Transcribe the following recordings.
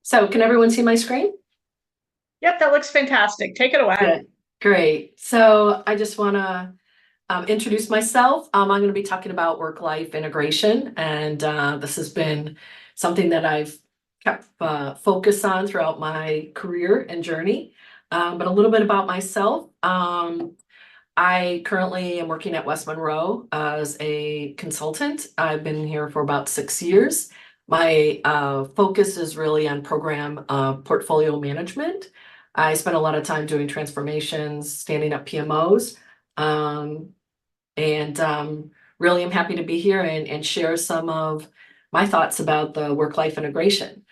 So can everyone see my screen? Yep, that looks fantastic. Take it away. Good. Great. So I just want to introduce myself. I'm going to be talking about work-life integration, and this has been something that I've kept focus on throughout my career and journey. But a little bit about myself. I currently am working at West Monroe as a consultant. I've been here for about 6 years. My focus is really on program portfolio management. I spent a lot of time doing transformations, standing up PMOs, and really am happy to be here and share some of my thoughts about the work-life integration.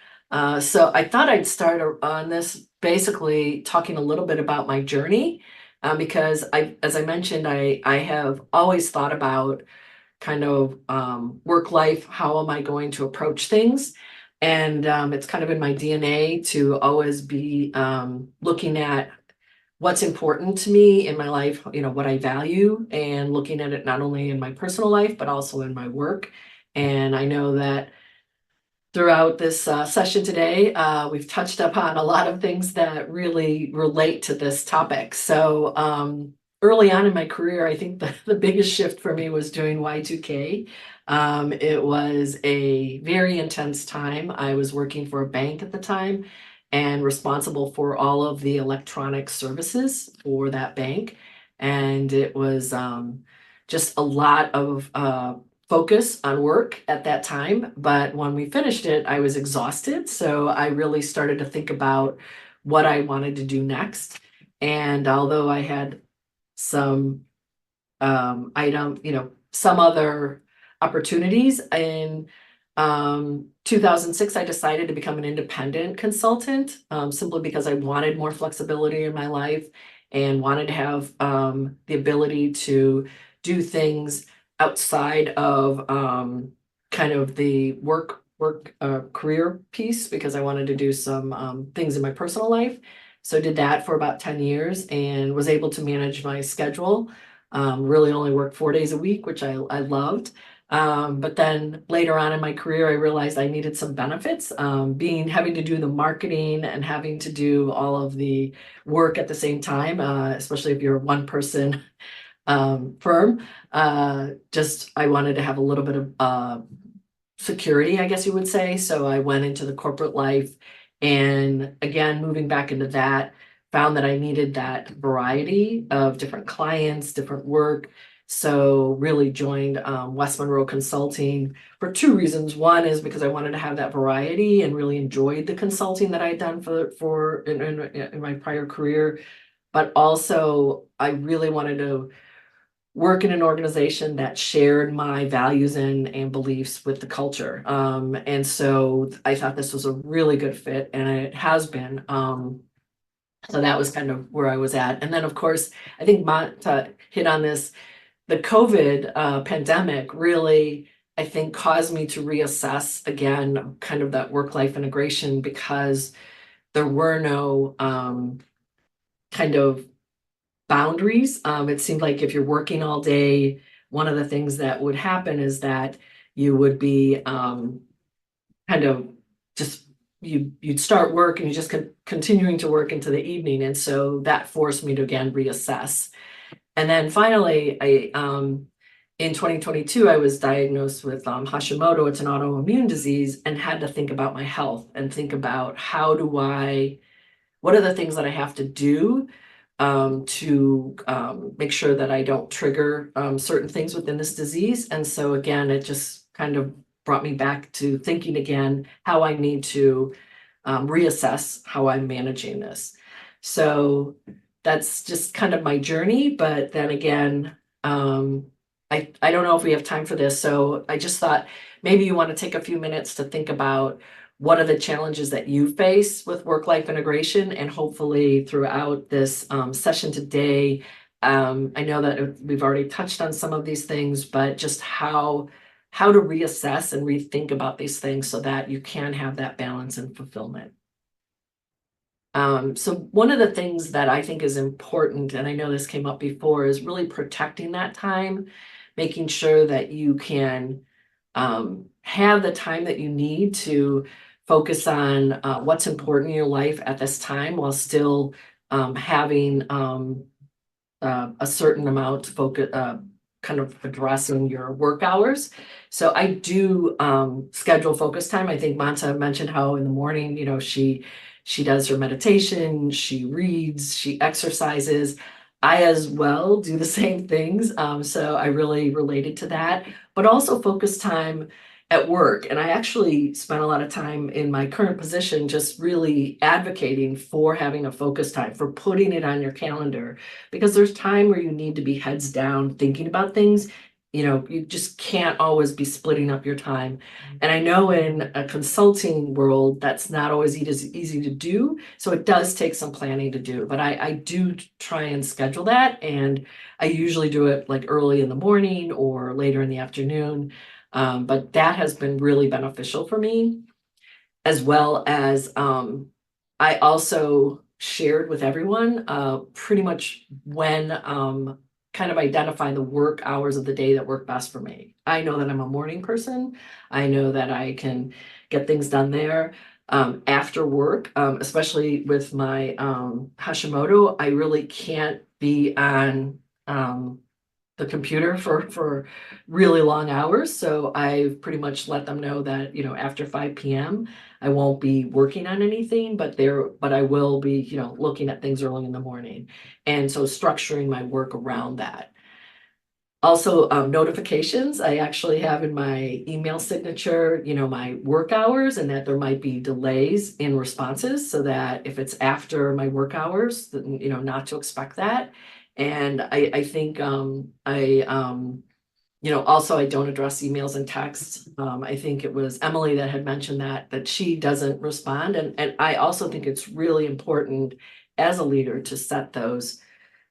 So I thought I'd start on this basically talking a little bit about my journey, because as I mentioned, I have always thought about kind of work life, how am I going to approach things? And it's kind of in my DNA to always be looking at what's important to me in my life, what I value, and looking at it not only in my personal life, but also in my work. And I know that throughout this session today, we've touched upon a lot of things that really relate to this topic. So early on in my career, I think the biggest shift for me was doing Y2K. It was a very intense time. I was working for a bank at the time and responsible for all of the electronic services for that bank. And it was just a lot of focus on work at that time. But when we finished it, I was exhausted. So I really started to think about what I wanted to do next. And although I had some some other opportunities in 2006, I decided to become an independent consultant, simply because I wanted more flexibility in my life and wanted to have the ability to do things outside of kind of the work career piece, because I wanted to do some things in my personal life. So did that for about 10 years and was able to manage my schedule. Really only worked 4 days a week, which I loved. But then later on in my career, I realized I needed some benefits. Having to do the marketing and having to do all of the work at the same time, especially if you're a one person firm. I wanted to have a little bit of security, I guess you would say. So I went into the corporate life, and again, moving back into that, found that I needed that variety of different clients, different work. So really joined West Monroe Consulting for two reasons. One is because I wanted to have that variety and really enjoyed the consulting that I had done in my prior career. But also I really wanted to work in an organization that shared my values and beliefs with the culture. And so I thought this was a really good fit, and it has been. So that was kind of where I was at. And then, of course, I think Mont hit on this. The COVID pandemic really, I think, caused me to reassess again, kind of that work-life integration, because there were no kind of boundaries. It seemed like if you're working all day, one of the things that would happen is that you would be kind of just you'd start work and you just continuing to work into the evening, and so that forced me to again reassess. And then finally, I in 2022, I was diagnosed with Hashimoto. It's an autoimmune disease, and had to think about my health and think about what are the things that I have to do to make sure that I don't trigger certain things within this disease. And so again, it just kind of brought me back to thinking again how I need to reassess how I'm managing this. So that's just kind of my journey. But then again, I don't know if we have time for this. So I just thought maybe you want to take a few minutes to think about what are the challenges that you face with work-life integration, and hopefully throughout this session today, I know that we've already touched on some of these things, but just how to reassess and rethink about these things so that you can have that balance and fulfillment. So one of the things that I think is important, and I know this came up before, is really protecting that time, making sure that you can have the time that you need to focus on what's important in your life at this time while still having a certain amount to focus, kind of addressing your work hours. So I do schedule focus time. I think Manta mentioned how in the morning, she does her meditation, she reads, she exercises. I as well do the same things. So I really related to that, but also focus time at work. And I actually spent a lot of time in my current position just really advocating for having a focus time, for putting it on your calendar, because there's time where you need to be heads down thinking about things. You just can't always be splitting up your time. And I know in a consulting world, that's not always easy to do. So it does take some planning to do. But I do try and schedule that. And I usually do it like early in the morning or later in the afternoon. But that has been really beneficial for me, as well as I also shared with everyone pretty much when kind of identify the work hours of the day that work best for me. I know that I'm a morning person. I know that I can get things done there. After work, especially with my Hashimoto, I really can't be on the computer for really long hours. So I've pretty much let them know that, after 5 p.m. I won't be working on anything, but I will be, looking at things early in the morning. And so structuring my work around that. Also, notifications, I actually have in my email signature, my work hours, and that there might be delays in responses, so that if it's after my work hours, then, not to expect that. And I think also I don't address emails and texts. I think it was Emily that had mentioned that she doesn't respond. And I also think it's really important as a leader to set those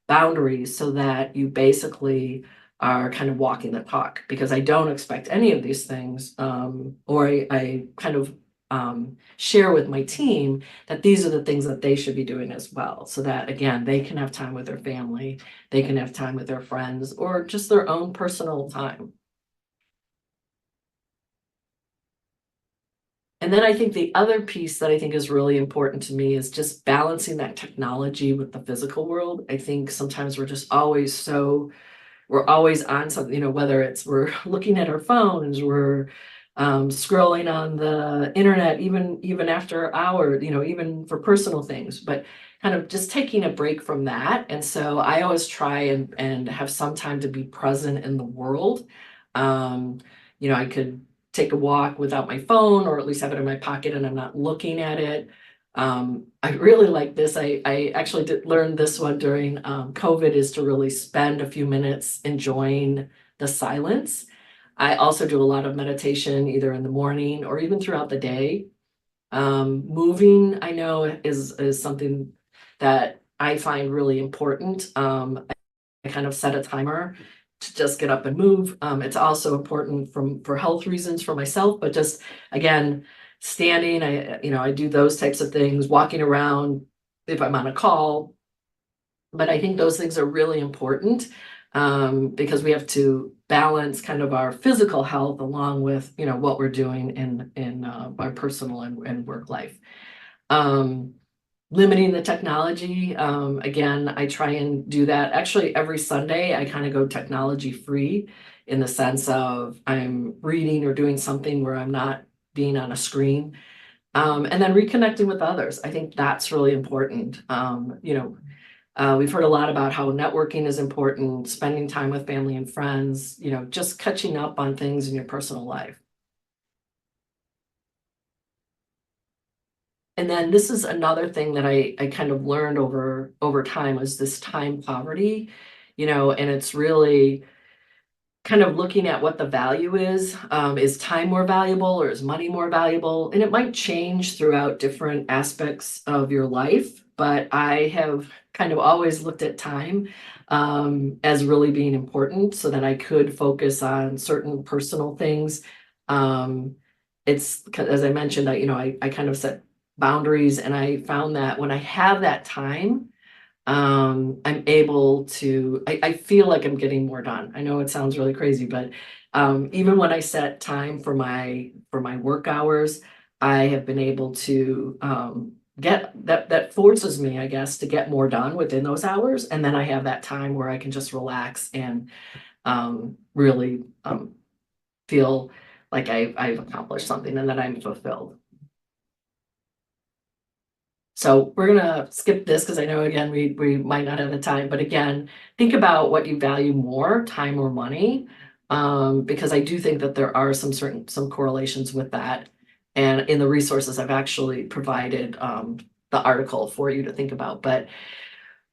boundaries so that you basically are kind of walking the talk, because I don't expect any of these things. Or I kind of share with my team that these are the things that they should be doing as well. So that, again, they can have time with their family, they can have time with their friends, or just their own personal time. And then I think the other piece that I think is really important to me is just balancing that technology with the physical world. I think sometimes we're always on something, whether it's we're looking at our phones, we're scrolling on the internet, even after hour, even for personal things, but kind of just taking a break from that. And so I always try and have some time to be present in the world. I could take a walk without my phone, or at least have it in my pocket and I'm not looking at it. I really like this. I actually did learn this one during COVID, is to really spend a few minutes enjoying the silence. I also do a lot of meditation either in the morning or even throughout the day. Moving, I know, is something that I find really important. I kind of set a timer to just get up and move. It's also important for health reasons for myself, but just, again, standing, I do those types of things, walking around if I'm on a call. But I think those things are really important, because we have to balance kind of our physical health along with, what we're doing in our personal and work life. Limiting the technology. Again, I try and do that. Actually, every Sunday, I kind of go technology free, in the sense of I'm reading or doing something where I'm not being on a screen. And then reconnecting with others. I think that's really important. We've heard a lot about how networking is important, spending time with family and friends, just catching up on things in your personal life. And then this is another thing that I kind of learned over time, was this time poverty, and it's really kind of looking at what the value is. Is time more valuable, or is money more valuable? And it might change throughout different aspects of your life, but I have kind of always looked at time as really being important, so that I could focus on certain personal things. It's, as I mentioned, I kind of set boundaries, and I found that when I have that time, I'm able to, I feel like I'm getting more done. I know it sounds really crazy, but even when I set time for my work hours, I have been able to get that forces me, I guess, to get more done within those hours. And then I have that time where I can just relax and really feel like I've accomplished something and that I'm fulfilled. So we're gonna skip this because I know again we might not have the time, but again, think about what you value more, time or money. Because I do think that there are some correlations with that. And in the resources, I've actually provided the article for you to think about. But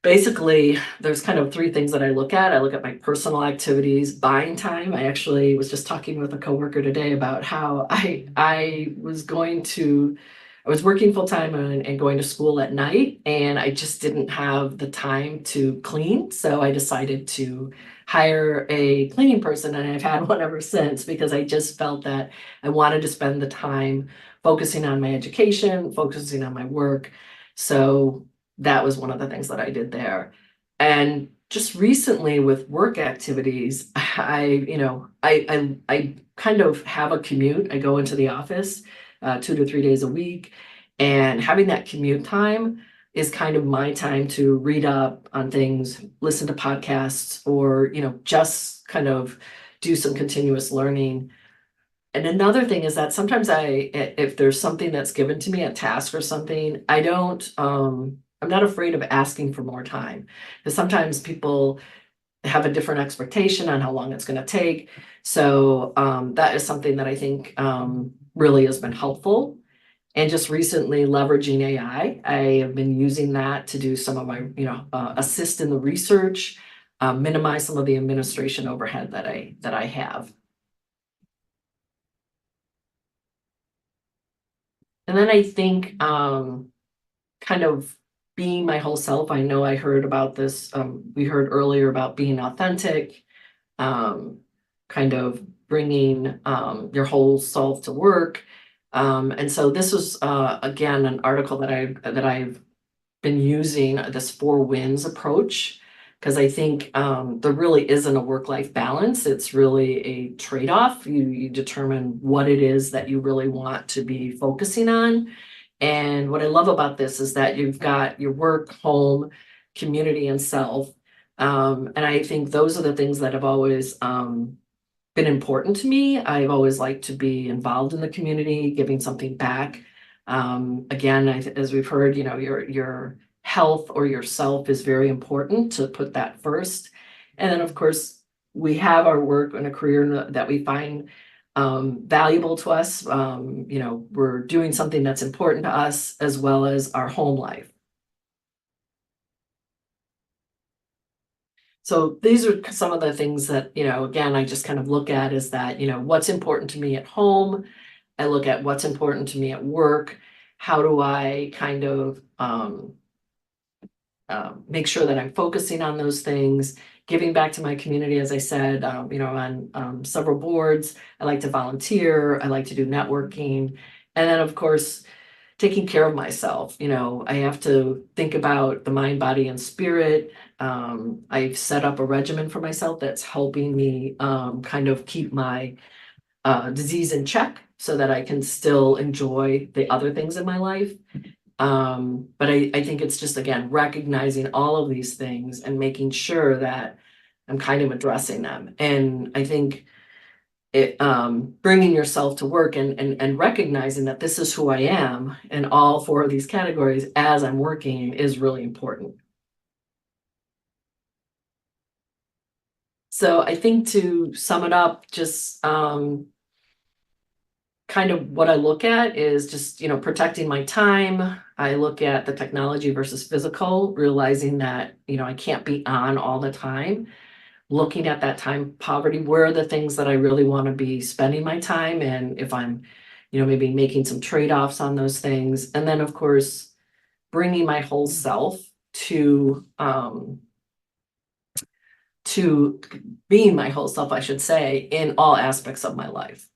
basically, there's kind of three things that I look at. I look at my personal activities, buying time. I actually was just talking with a coworker today about how I was working full time and going to school at night, and I just didn't have the time to clean. So I decided to hire a cleaning person, and I've had one ever since because I just felt that I wanted to spend the time focusing on my education, focusing on my work. So that was one of the things that I did there. And just recently with work activities, I kind of have a commute. I go into the office 2 to 3 days a week, and having that commute time is kind of my time to read up on things, listen to podcasts, or just kind of do some continuous learning. And another thing is that sometimes if there's something that's given to me, a task or something, I'm not afraid of asking for more time. Because sometimes people have a different expectation on how long it's going to take. So that is something that I think really has been helpful. And just recently leveraging AI, I have been using that to do some of my, assist in the research, minimize some of the administration overhead that I have. And then I think kind of being my whole self. I know I heard about this, we heard earlier about being authentic, kind of bringing your whole self to work. And so this was again an article that I've been using, this 4 wins approach, because I think there really isn't a work-life balance. It's really a trade-off. You determine what it is that you really want to be focusing on. And what I love about this is that you've got your work, home, community, and self. And I think those are the things that have always been important to me. I've always liked to be involved in the community, giving something back. Again, as we've heard, your health or yourself is very important to put that first. And then, of course, we have our work and a career that we find valuable to us. We're doing something that's important to us, as well as our home life. So these are some of the things that, again, I just kind of look at is that, what's important to me at home. I look at what's important to me at work. How do I kind of make sure that I'm focusing on those things, giving back to my community, as I said, on several boards. I like to volunteer. I like to do networking. And then, of course, taking care of myself. I have to think about the mind, body, and spirit. I've set up a regimen for myself that's helping me kind of keep my disease in check so that I can still enjoy the other things in my life. But I think it's just, again, recognizing all of these things and making sure that I'm kind of addressing them. And I think it bringing yourself to work and recognizing that this is who I am in all 4 of these categories as I'm working is really important. So I think to sum it up, just kind of what I look at is just, protecting my time. I look at the technology versus physical, realizing that, I can't be on all the time. Looking at that time poverty, where are the things that I really want to be spending my time? And if I'm, maybe making some trade-offs on those things. And then, of course, bringing my whole self to being my whole self, I should say, in all aspects of my life.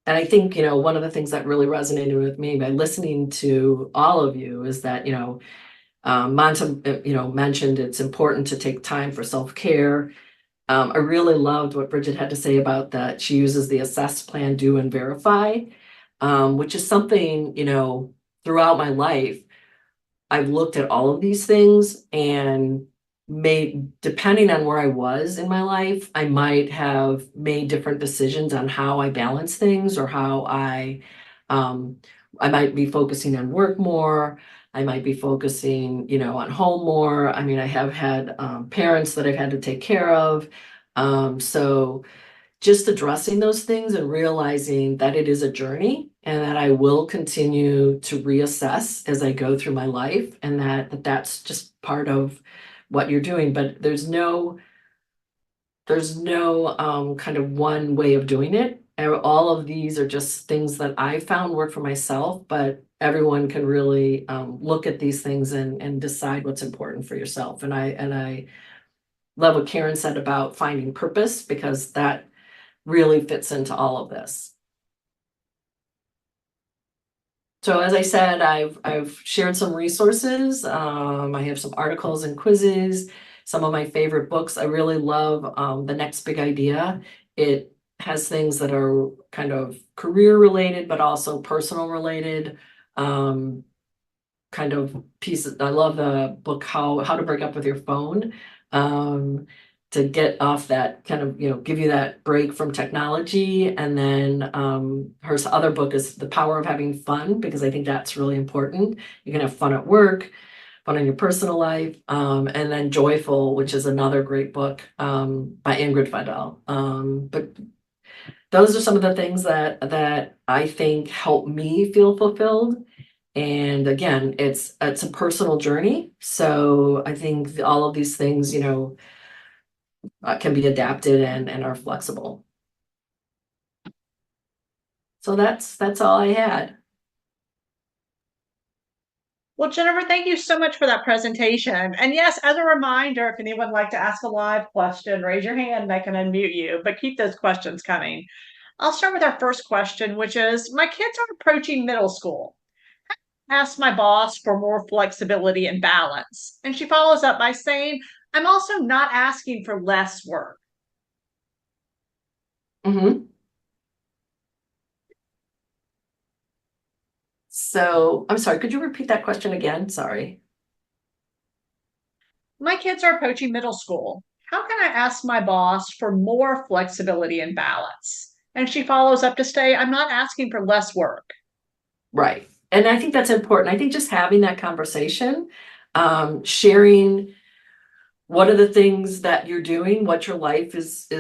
And I think, one of the things that really resonated with me by listening to all of you is that, Monta, mentioned it's important to take time for self-care. I really loved what Bridget had to say about that. She uses the assess, plan, do, and verify, which is something, throughout my life, I've looked at all of these things and depending on where I was in my life, I might have made different decisions on how I balance things or how um, I might be focusing on work more. I might be focusing, on home more. I mean, I have had parents that I've had to take care of. So just addressing those things and realizing that it is a journey and that I will continue to reassess as I go through my life and that's just part of what you're doing. But there's no kind of one way of doing it. All of these are just things that I found work for myself, but everyone can really look at these things and decide what's important for yourself. And I love what Karen said about finding purpose because that really fits into all of this. So as I said, I've shared some resources. I have some articles and quizzes, some of my favorite books. I really love The Next Big Idea. It has things that are kind of career related, but also personal related. Kind of pieces. I love the book How to Break Up with Your Phone. To get off that kind of, give you that break from technology. And then her other book is The Power of Having Fun, because I think that's really important. You can have fun at work, fun in your personal life. And then Joyful, which is another great book by Ingrid Fidel. But those are some of the things that I think help me feel fulfilled. And again, it's a personal journey. So I think all of these things, can be adapted and are flexible. So that's all I had. Well, Jennifer, thank you so much for that presentation. And yes, as a reminder, if anyone would like to ask a live question, raise your hand and I can unmute you, but keep those questions coming. I'll start with our first question, which is, my kids are approaching middle school. Ask my boss for more flexibility and balance. And she follows up by saying, I'm also not asking for less work. Mm-hmm. So I'm sorry, could you repeat that question again? Sorry. My kids are approaching middle school. How can I ask my boss for more flexibility and balance? And she follows up to say, I'm not asking for less work. Right. And I think that's important. I think just having that conversation, sharing what are the things that you're doing, what your life is, I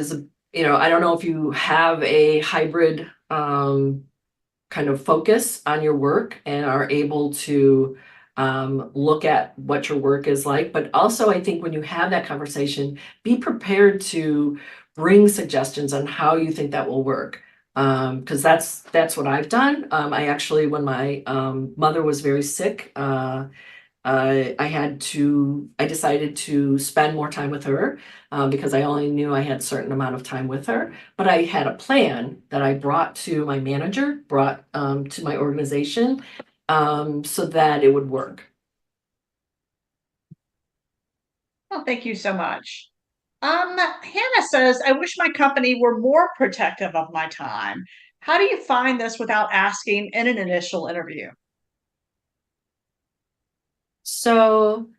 don't know if you have a hybrid kind of focus on your work and are able to look at what your work is like. But also, I think when you have that conversation, be prepared to bring suggestions on how you think that will work. Because that's what I've done. I actually, when my mother was very sick, I decided to spend more time with her because I only knew I had a certain amount of time with her. But I had a plan that I brought to my manager, brought to my organization so that it would work. Well, thank you so much. Hannah says, I wish my company were more protective of my time. How do you find this without asking in an initial interview? So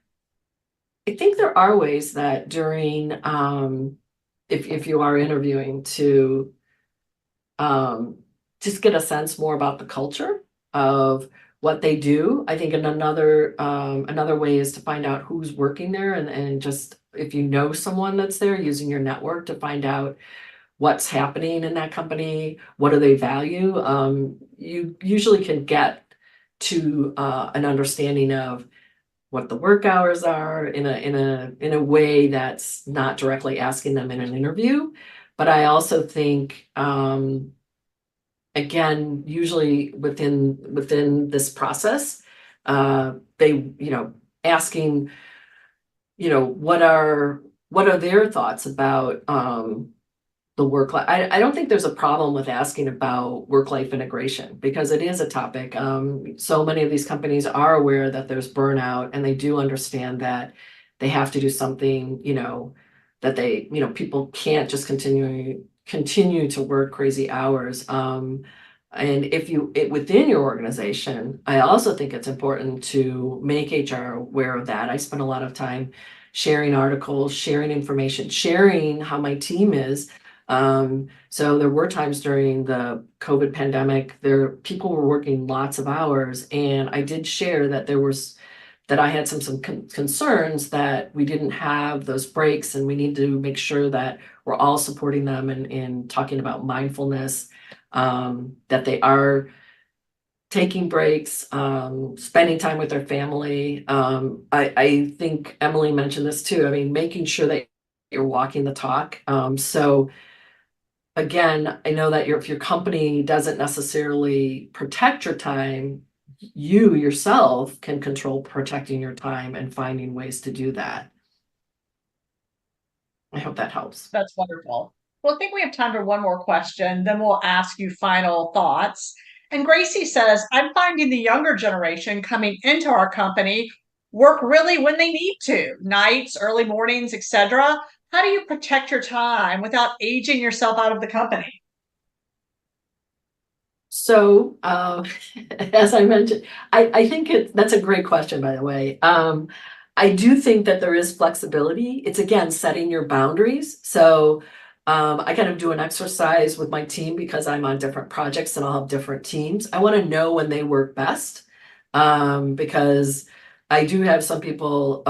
I think there are ways that during, if you are interviewing to just get a sense more about the culture of what they do. I think another way is to find out who's working there and just if you know someone that's there, using your network to find out what's happening in that company, what do they value. You usually can get to an understanding of what the work hours are in a way that's not directly asking them in an interview. But I also think again, usually within this process, they, asking, what are their thoughts about the work life. I don't think there's a problem with asking about work-life integration because it is a topic. So many of these companies are aware that there's burnout and they do understand that they have to do something, that they, people can't just continue to work crazy hours. And within your organization, I also think it's important to make HR aware of that. I spend a lot of time sharing articles, sharing information, sharing how my team is. So there were times during the COVID pandemic, people were working lots of hours, and I did share that I had some concerns that we didn't have those breaks, and we need to make sure that we're all supporting them and talking about mindfulness, that they are taking breaks, spending time with their family. I think Emily mentioned this too. I mean, making sure that you're walking the talk. So again, I know that if your company doesn't necessarily protect your time, you yourself can control protecting your time and finding ways to do that. I hope that helps. That's wonderful. Well, I think we have time for one more question, then we'll ask you final thoughts. And Gracie says, I'm finding the younger generation coming into our company work really when they need to, nights, early mornings, etc. How do you protect your time without aging yourself out of the company? So, as I mentioned, I think that's a great question, by the way. I do think that there is flexibility. It's again setting your boundaries. So, I kind of do an exercise with my team because I'm on different projects and I'll have different teams. I want to know when they work best, because I do have some people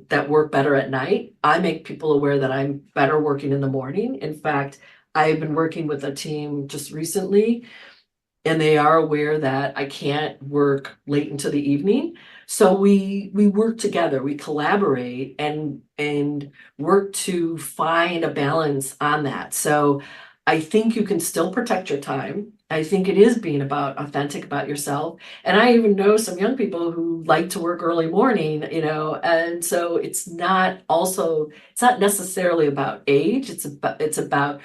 that work better at night. I make people aware that I'm better working in the morning. In fact, I've been working with a team just recently, and they are aware that I can't work late into the evening. So we work together, we collaborate and work to find a balance on that. So I think you can still protect your time. I think it is being authentic about yourself. And I even know some young people who like to work early morning, and so it's not necessarily about age. It's about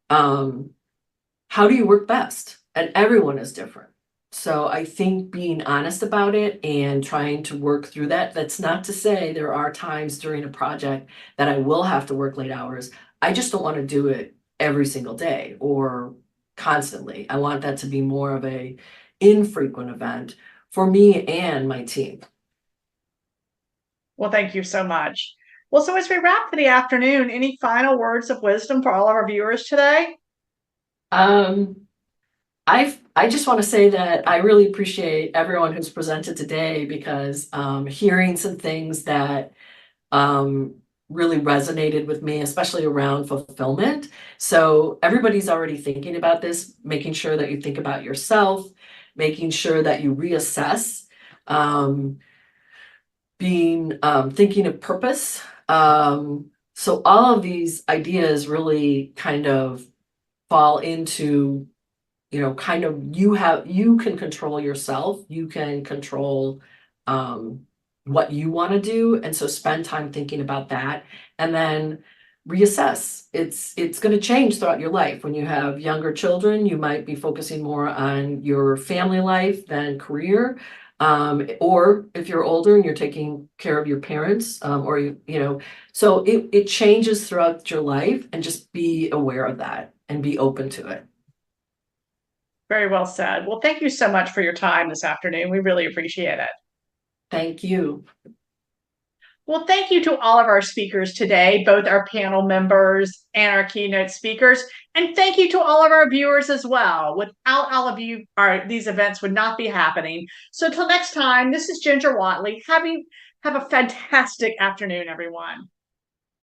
how do you work best? And everyone is different. So I think being honest about it and trying to work through that, that's not to say there are times during a project that I will have to work late hours. I just don't want to do it every single day or constantly. I want that to be more of a infrequent event for me and my team. Well, thank you so much. Well, so as we wrap for the afternoon, any final words of wisdom for all of our viewers today? Um, I just want to say that I really appreciate everyone who's presented today, because hearing some things that really resonated with me, especially around fulfillment. So everybody's already thinking about this, making sure that you think about yourself, making sure that you reassess, thinking of purpose. So all of these ideas really kind of fall into, kind of you can control yourself, you can control what you want to do. And so spend time thinking about that and then reassess. It's going to change throughout your life. When you have younger children, you might be focusing more on your family life than career. Or if you're older and you're taking care of your parents, so it changes throughout your life, and just be aware of that and be open to it. Very well said. Well, thank you so much for your time this afternoon. We really appreciate it. Thank you. Well, thank you to all of our speakers today, both our panel members and our keynote speakers. And thank you to all of our viewers as well. Without all of you, these events would not be happening. So until next time, this is Ginger Whatley. Have a fantastic afternoon, everyone.